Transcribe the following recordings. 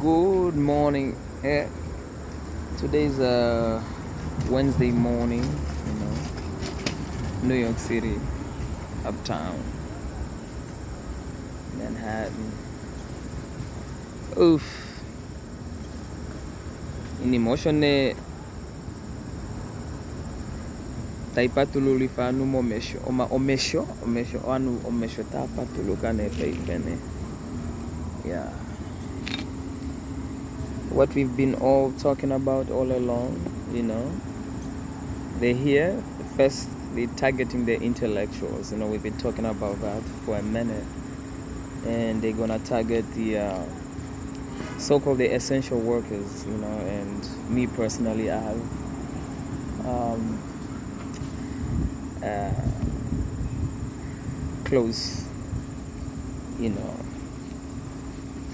Good morning. Today's Wednesday morning, New York City, uptown, Manhattan. Oof. Ini motion ne taipatulu lifanu momesho. Omesho anu omesho tapatulu kane taifene. Yeah. What we've been all talking about all along, they're here. First, they're targeting the intellectuals. We've been talking about that for a minute. And they're gonna target the so-called the essential workers, and me personally, I have close,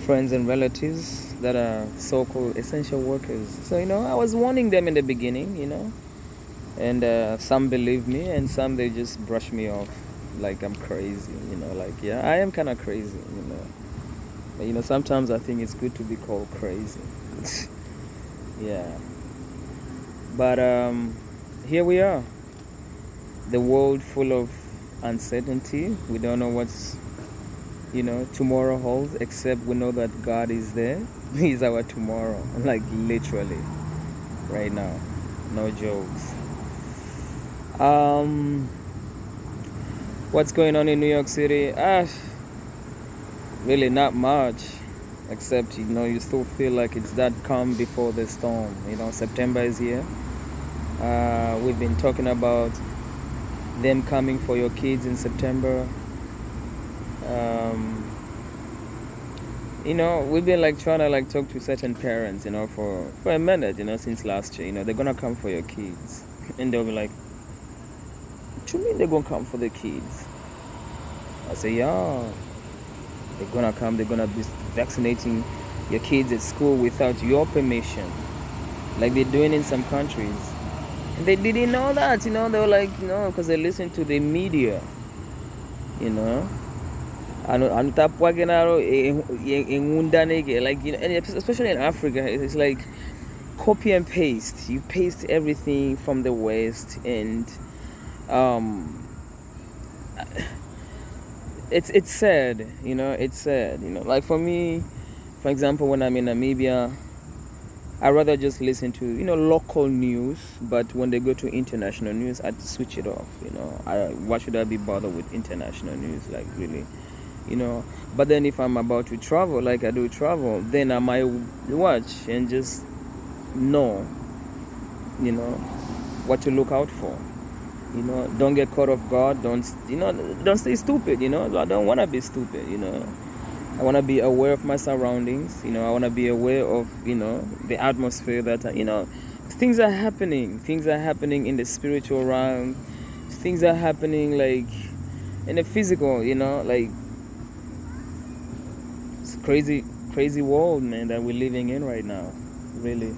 friends and relatives that are so-called essential workers. So, I was warning them in the beginning, and some believe me and some they just brush me off like I'm crazy, yeah, I am kind of crazy, But, sometimes I think it's good to be called crazy. Yeah. But here we are. The world full of uncertainty. We don't know what's, tomorrow holds, except we know that God is there. He's our tomorrow. Like literally. Right now. No jokes. What's going on in New York City? Really not much. Except, you still feel like it's that calm before the storm. September is here. We've been talking about them coming for your kids in September. We've been trying to talk to certain parents, for a minute, since last year. They're gonna come for your kids. And they'll be like, what you mean they're gonna come for the kids? I say, yeah, they're gonna come, they're gonna be vaccinating your kids at school without your permission. Like they're doing in some countries. And they didn't know that, they were like, because they listen to the media, and especially in Africa, it's like copy and paste. You paste everything from the West, and it's sad, it's sad, like for me, for example, when I'm in Namibia, I rather just listen to local news. But when they go to international news, I'd switch it off. Why should I be bothered with international news? Like really, But then if I'm about to travel, like I do travel, then I might watch and just know, what to look out for. Don't get caught off guard. Don't stay stupid. I don't want to be stupid. I want to be aware of my surroundings. I want to be aware of, the atmosphere that, things are happening. Things are happening in the spiritual realm. Things are happening, like, in the physical, like, it's a crazy, crazy world, man, that we're living in right now. Really.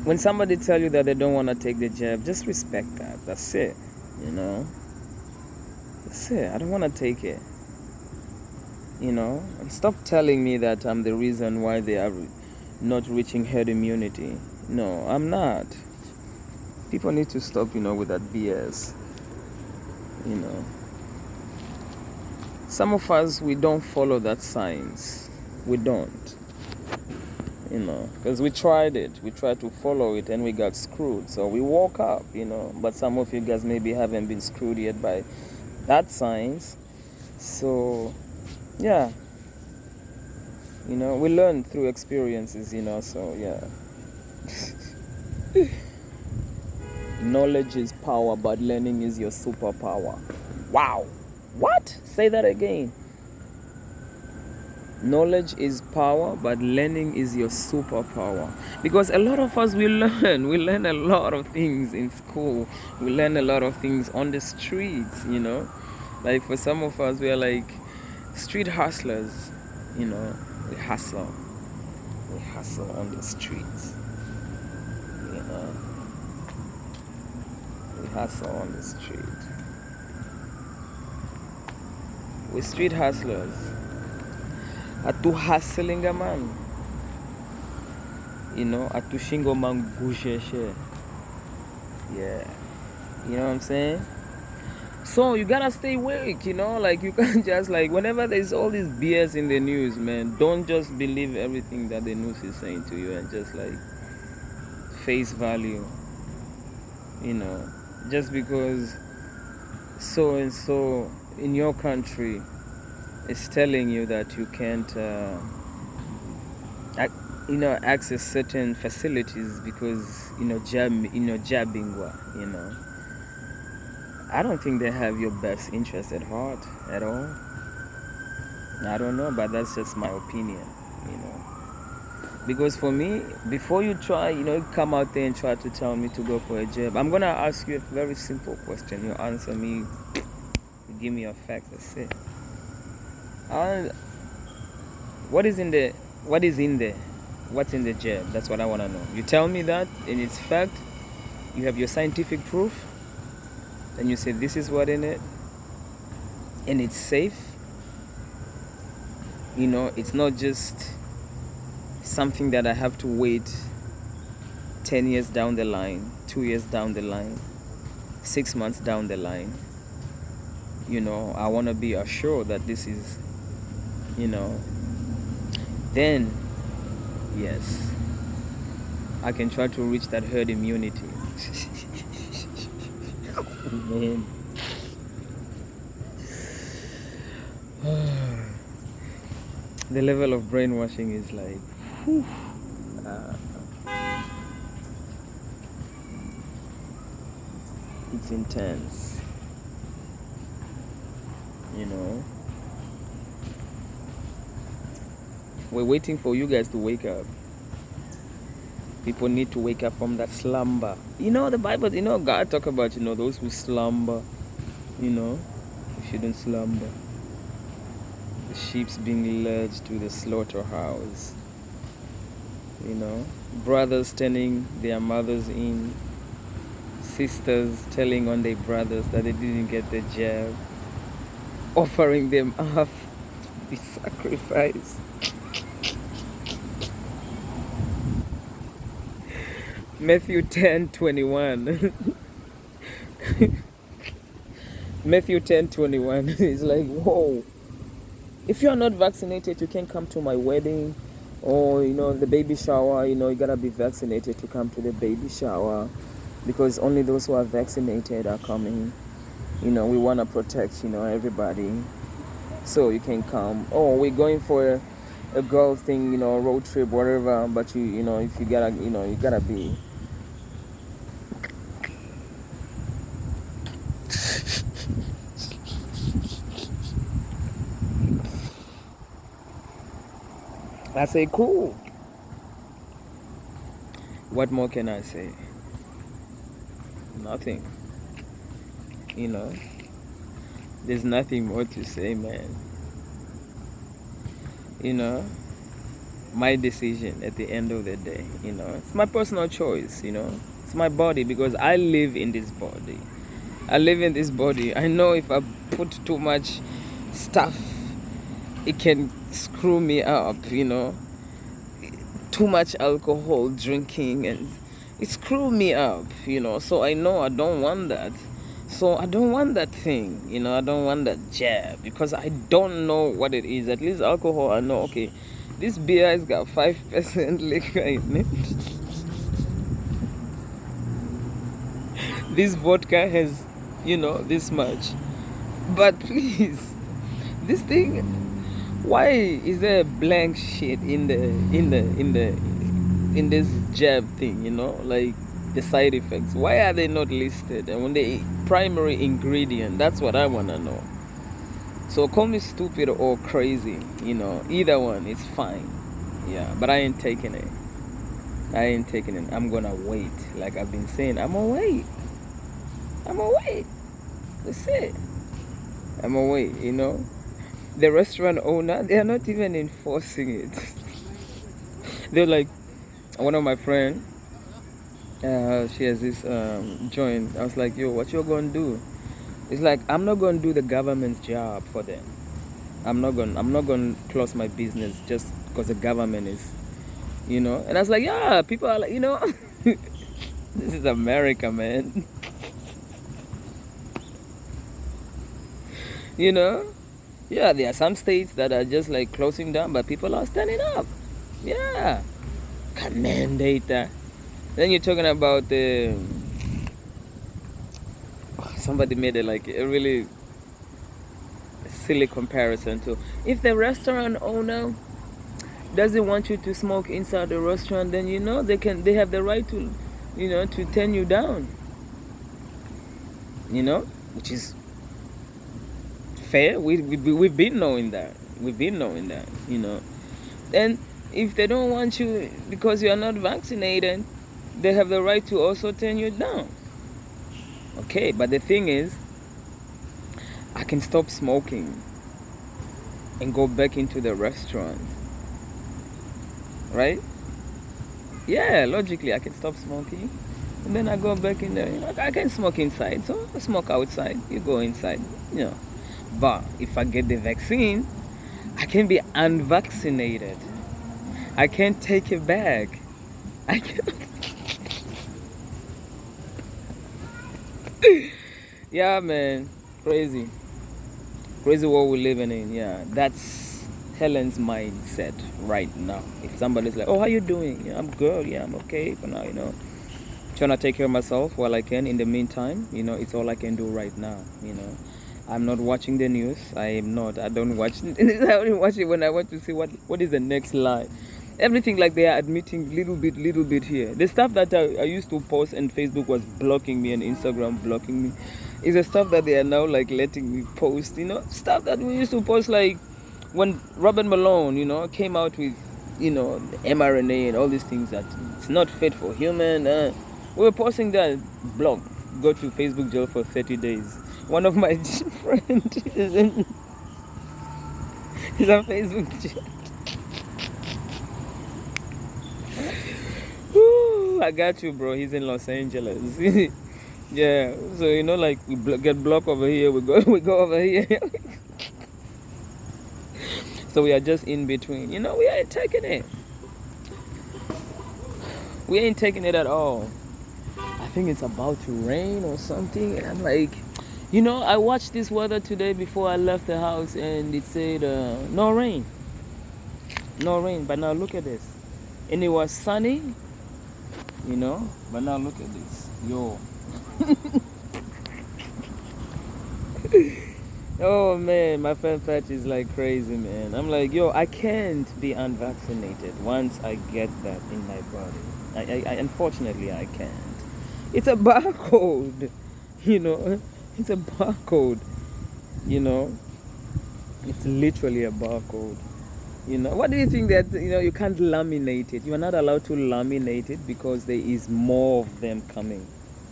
When somebody tell you that they don't want to take the jab, just respect that. That's it, That's it. I don't want to take it. And stop telling me that I'm the reason why they are not reaching herd immunity. No, I'm not. People need to stop, with that BS. Some of us, we don't follow that science. We don't. Because we tried it. We tried to follow it and we got screwed. So we woke up, But some of you guys maybe haven't been screwed yet by that science. So, yeah. We learn through experiences, so yeah. Knowledge is power, but learning is your superpower. Wow. What? Say that again. Knowledge is power, but learning is your superpower. Because a lot of us, we learn a lot of things in school. We learn a lot of things on the streets, Like for some of us, we are like street hustlers, We hustle. We hustle on the streets, We hustle on the street. We're street hustlers. Atu hustling a man. You know, atu shingo man gusheshe. Yeah. You know what I'm saying? So you gotta stay awake, you know, like you can't just like whenever there's all this BS in the news, man, don't just believe everything that the news is saying to you and just like face value, you know, just because so and so in your country is telling you that you can't access certain facilities because jabbingwa, you know. I don't think they have your best interest at heart at all. I don't know, but that's just my opinion, you know. Because for me, before you try, come out there and try to tell me to go for a job, I'm gonna ask you a very simple question. You answer me, you give me a fact, that's it. What is in there? What's in the job? That's what I wanna know. You tell me that, and it's fact. You have your scientific proof. And you say this is what in it, and it's safe. You know, it's not just something that I have to wait 10 years down the line, 2 years down the line, 6 months down the line. You know, I want to be assured that this is, then yes, I can try to reach that herd immunity. Man. The level of brainwashing is like it's intense, you know. We're waiting for you guys to wake up. People need to wake up from that slumber. You know, the Bible, God talk about, those who slumber, you shouldn't slumber. The sheep's being led to the slaughterhouse. Brothers turning their mothers in. Sisters telling on their brothers that they didn't get the job. Offering them up to be sacrificed. Matthew 10:21. Matthew 10:21 is like, whoa. If you are not vaccinated, you can't come to my wedding. Or, the baby shower, you gotta be vaccinated to come to the baby shower. Because only those who are vaccinated are coming. We want to protect, everybody. So you can come. Oh, we're going for a girl thing, road trip, whatever. But if you gotta, you gotta be. I say, cool. What more can I say? Nothing. There's nothing more to say, man. My decision at the end of the day, it's my personal choice, it's my body because I live in this body. I know if I put too much stuff, it can screw me up, too much alcohol drinking and it screw me up, so I know I don't want that. So I don't want that thing, I don't want that jab because I don't know what it is. At least alcohol, I know, okay, this beer has got 5% liquor in it. This vodka has, this much. But please, this thing, why is there a blank shit in this jab thing, like the side effects? Why are they not listed? And when the primary ingredient, that's what I want to know. So call me stupid or crazy, either one, it's fine. Yeah, but I ain't taking it. I'm gonna wait. Like I've been saying, I'm gonna wait. That's it. I'm gonna wait, The restaurant owner, they're not even enforcing it. They're like, one of my friends, she has this I was like, yo, what you gonna do? It's like, I'm not gonna do the government's job for them. I'm not gonna close my business just because the government is, And I was like, yeah, people are like, this is America, man. you know, yeah, there are some states that are just like closing down, but people are standing up. Yeah, can mandate that. Then you're talking about the. Somebody made it like a really silly comparison to if the restaurant owner doesn't want you to smoke inside the restaurant, then they have the right to to turn you down, which is fair. We've been knowing that, and if they don't want you because you are not vaccinated, they have the right to also turn you down. Okay, but the thing is, I can stop smoking and go back into the restaurant, right? Yeah, logically I can stop smoking and then I go back in there. I can smoke inside, so I smoke outside, you go inside, But if I get the vaccine, I can be unvaccinated. I can't take it back. I can. Yeah, man, crazy world we're living in. Yeah, that's Helen's mindset right now. If somebody's like, oh, how you doing? Yeah, I'm good. Yeah, I'm okay for now, trying to take care of myself while I can. In the meantime, it's all I can do right now. I'm not watching the news. I don't watch I only watch it when I want to see what is the next lie. Everything like they are admitting little bit here. The stuff that I used to post and Facebook was blocking me and Instagram blocking me is the stuff that they are now like letting me post, stuff that we used to post like when Robert Malone, came out with, the mRNA and all these things that it's not fit for human. We were posting that blog, go to Facebook jail for 30 days. One of my friends is on Facebook jail. I got you, bro. He's in Los Angeles. Yeah. So like we get blocked over here, we go over here. So we are just in between. We ain't taking it. We ain't taking it at all. I think it's about to rain or something, and I'm like, I watched this weather today before I left the house, and it said no rain. But now look at this, and it was sunny. But now look at this. Yo. Oh man, my fan patch is like crazy, man. I'm like, yo, I can't be unvaccinated once I get that in my body. I unfortunately I can't. It's a barcode. It's a barcode. It's literally a barcode. What do you think that, you can't laminate it? You are not allowed to laminate it because there is more of them coming.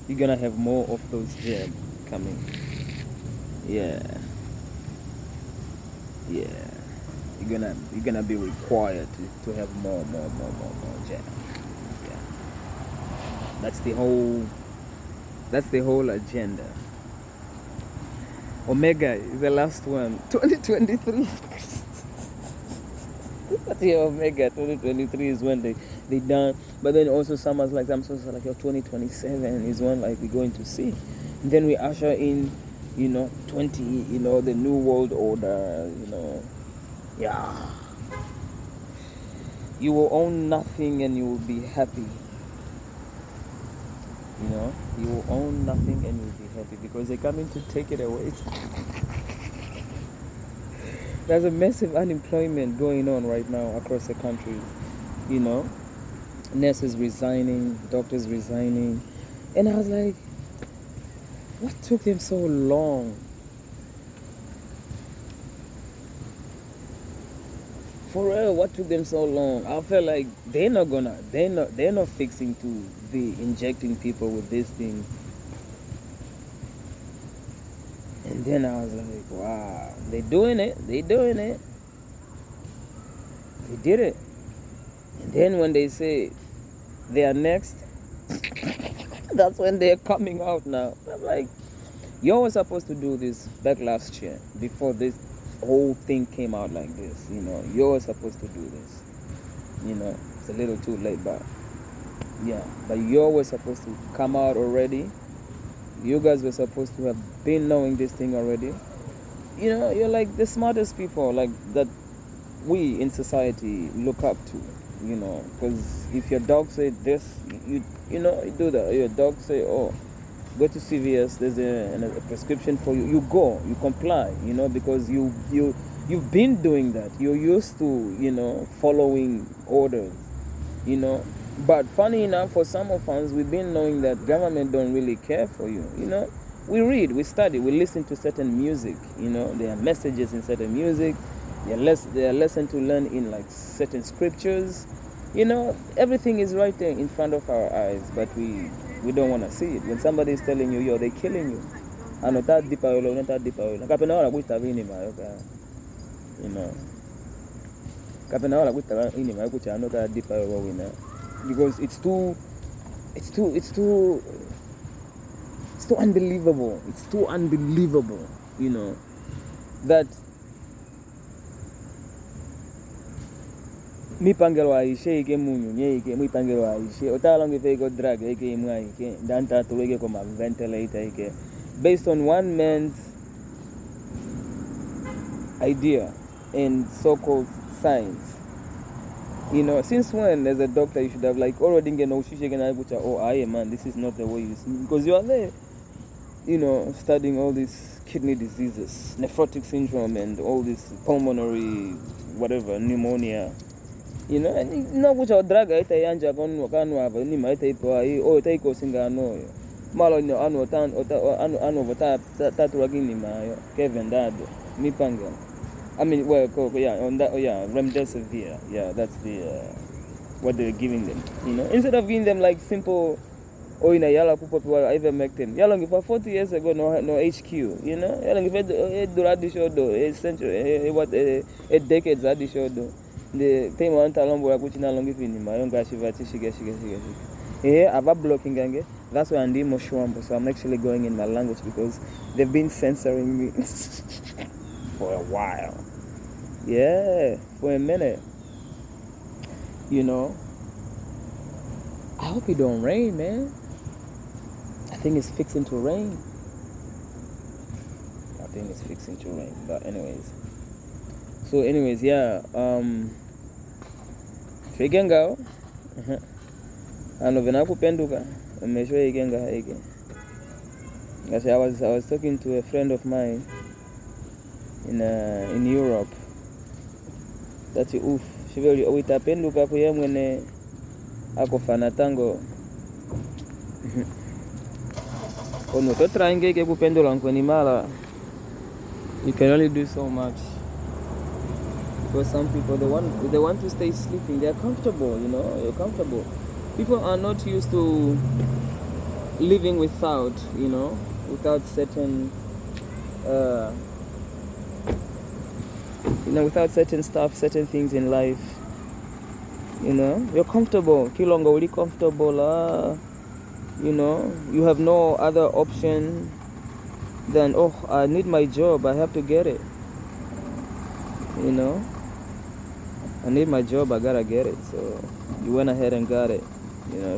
You're going to have more of those jabs coming. Yeah. You're gonna be required to have more jabs. Yeah. That's the whole agenda. Omega is the last one. 2023. Yeah, Omega 2023 is when they done, but then also someone's like, I'm supposed to like, 2027 is when like we're going to see, and then we usher in 20, the new world order. Yeah, you will own nothing and you will be happy. You will own nothing and you'll be happy because they're coming to take it away. There's a massive unemployment going on right now across the country. Nurses resigning, doctors resigning. And I was like, what took them so long? For real, what took them so long? I felt like they're not fixing to be injecting people with this thing. And then I was like, wow, they're doing it. They did it. And then when they say they are next, that's when they're coming out now. I'm like, you were supposed to do this back last year before this whole thing came out like this. You're supposed to do this. It's a little too late, but yeah. But you were supposed to come out already. You guys were supposed to have been knowing this thing already. You're like the smartest people, like that we in society look up to. Because if your dog say this, you do that. Your dog say, oh, go to CVS, there's a prescription for you. You go, you comply, because you've been doing that. You're used to, following orders, But funny enough, for some of us, we've been knowing that government don't really care for you, We read, we study, we listen to certain music, There are messages in certain music. There are lessons to learn in like certain scriptures. Everything is right there in front of our eyes, but we don't want to see it. When somebody is telling you, yo, they're killing you. Not deep because it's too unbelievable. It's too unbelievable, that mipangelo aishe ike munyu nye ike mipangelo aishe otalonge fego drug ike imwa ike danta tulege kwa ventilator ike based on one man's idea and so-called science. Since when as a doctor you should have like already man, this is not the way you see, because you are there studying all these kidney diseases, nephrotic syndrome, and all this pulmonary whatever pneumonia. And which our drug ita yanja kanu ava ni maita ipo ai o ita singa no malo anu tatu ragini mayo Kevin Dado mipanga. I mean, well, on that, remdesivir. Yeah, that's the what they're giving them. Instead of giving them like simple, yala kupopiwa ivermectin. Yala for 40 years ago no HQ. Yala if duradi shodo a century, a decades adi shodo. The time on talombo ya kuchina longi fini mayonga shivati shige. Ava blocking gange. That's why I'm doing Moshwambo. So I'm actually going in my language because they've been censoring me. For a while. Yeah, for a minute. I hope it don't rain, man. I think it's fixing to rain. But anyways, yeah. Figengao. Ano venakupenduka. Umeshwe igenga haike. I was talking to a friend of mine in Europe. That's shiveli oitapenduka kuye mwene akofana tango. Ono to trying ke kupendula nkweni mala. You can only do so much. Because some people they want to stay sleeping. They're comfortable, you're comfortable. People are not used to living without certain without certain stuff, certain things in life. You're comfortable. Kilonga really comfortable. You have no other option than, I need my job, I have to get it. I need my job, I gotta get it. So you went ahead and got it.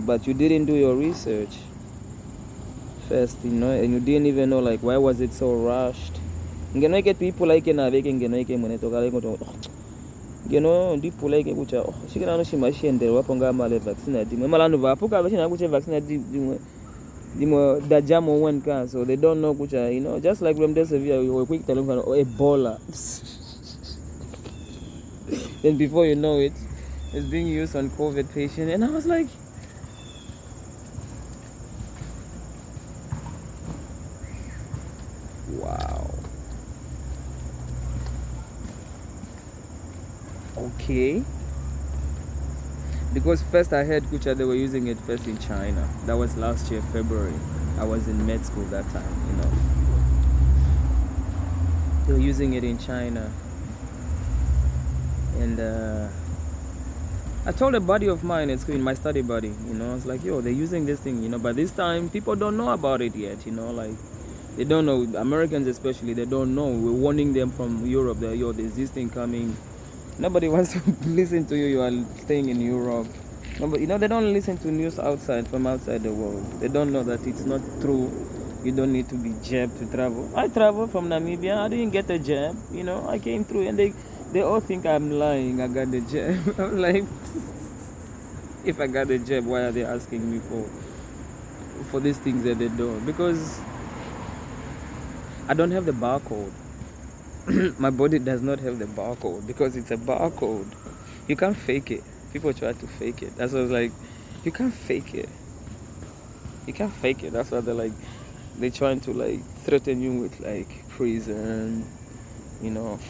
But you didn't do your research first, and you didn't even know like why was it so rushed. Get people like ndipo like kucha shikana no shimashiende waponga male vaccine ati malano vapuka vachina kucha vaccine ati dimo dajamo one can, so they don't know kucha just like remdesivir we quick tell them Ebola. Then before you know it, it's being used on COVID patient, and I was like, wow. Okay. Because first I heard kucha they were using it first in China. That was last year, February. I was in med school that time, They were using it in China. And I told a buddy of mine at school, my study buddy, I was like, yo, they're using this thing, but this time people don't know about it yet, like They don't know. Americans especially, they don't know. We're warning them from Europe that, yo, there's this thing coming. Nobody wants to listen to you. You are staying in Europe. Nobody, they don't listen to news from outside the world. They don't know that it's not true. You don't need to be jabbed to travel. I traveled from Namibia. I didn't get a jab. I came through, and they all think I'm lying. I got the jab. I'm like, if I got the jab, why are they asking me for these things that they don't? Because I don't have the barcode. My body does not have the barcode because it's a barcode. You can't fake it. People try to fake it. That's why I was like, you can't fake it. You can't fake it. That's why they're trying to threaten you with prison,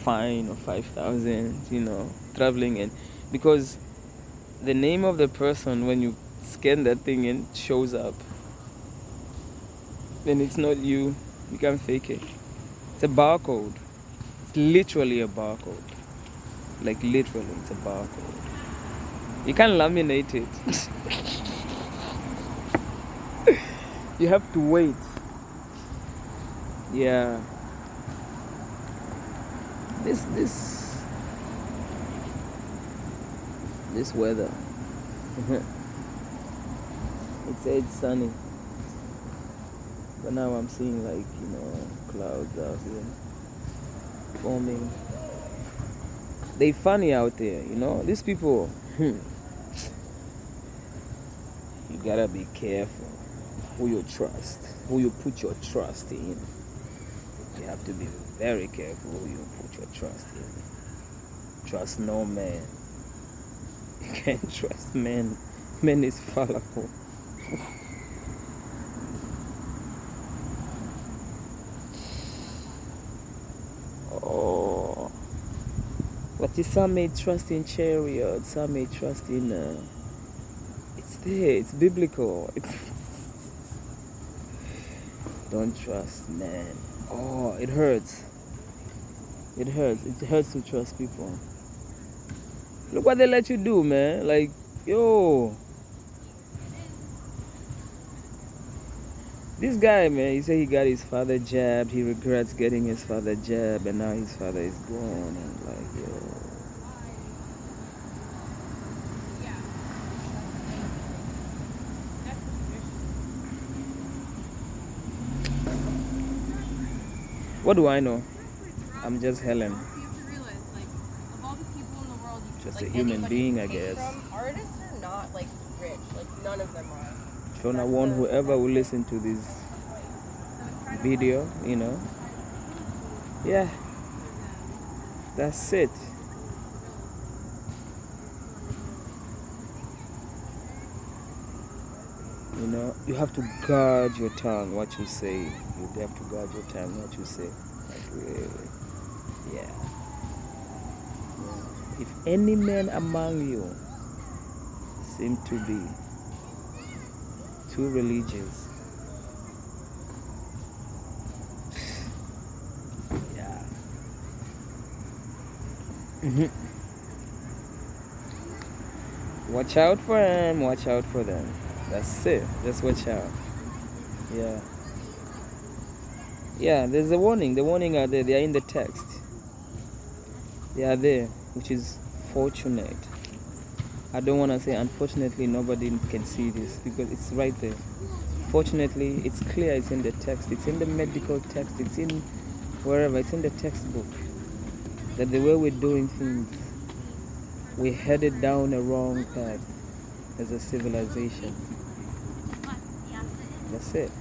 fine of 5,000, traveling, and because the name of the person, when you scan that thing in, shows up. And it's not you. You can't fake it. It's a barcode. It's literally a barcode. Literally, it's a barcode. You can't laminate it. You have to wait. Yeah. This weather. It's sunny. But now I'm seeing clouds out here forming. They funny out there, These people, you gotta be careful who you trust, who you put your trust in. You have to be very careful who you put your trust in. Trust no man. You can't trust men. Men is fallible. Oh. But some may trust in chariots, some may trust in it's there, it's biblical. Don't trust man. Oh, it hurts. It hurts. It hurts to trust people. Look what they let you do, man. Yo. This guy, man, he said he got his father jabbed. He regrets getting his father jabbed, and now his father is gone. And yo. What do I know? I'm just Helen. You have to realize, of all the people in the world, just a human being, I guess. Artists are not rich. None of them are. So I want whoever will listen to this video, yeah, that's it. You have to guard your tongue, what you say. You have to guard your tongue, what you say. Really. Yeah. If any man among you seem to be too religious, yeah. Watch out for them, watch out for them. That's it. Just watch out. Yeah. Yeah, there's a warning. The warning are there. They are in the text. They are there, which is fortunate. I don't want to say unfortunately nobody can see this because it's right there. Fortunately, it's clear. It's in the text. It's in the medical text. It's in wherever. It's in the textbook. That the way we're doing things, we're headed down a wrong path as a civilization. That's it.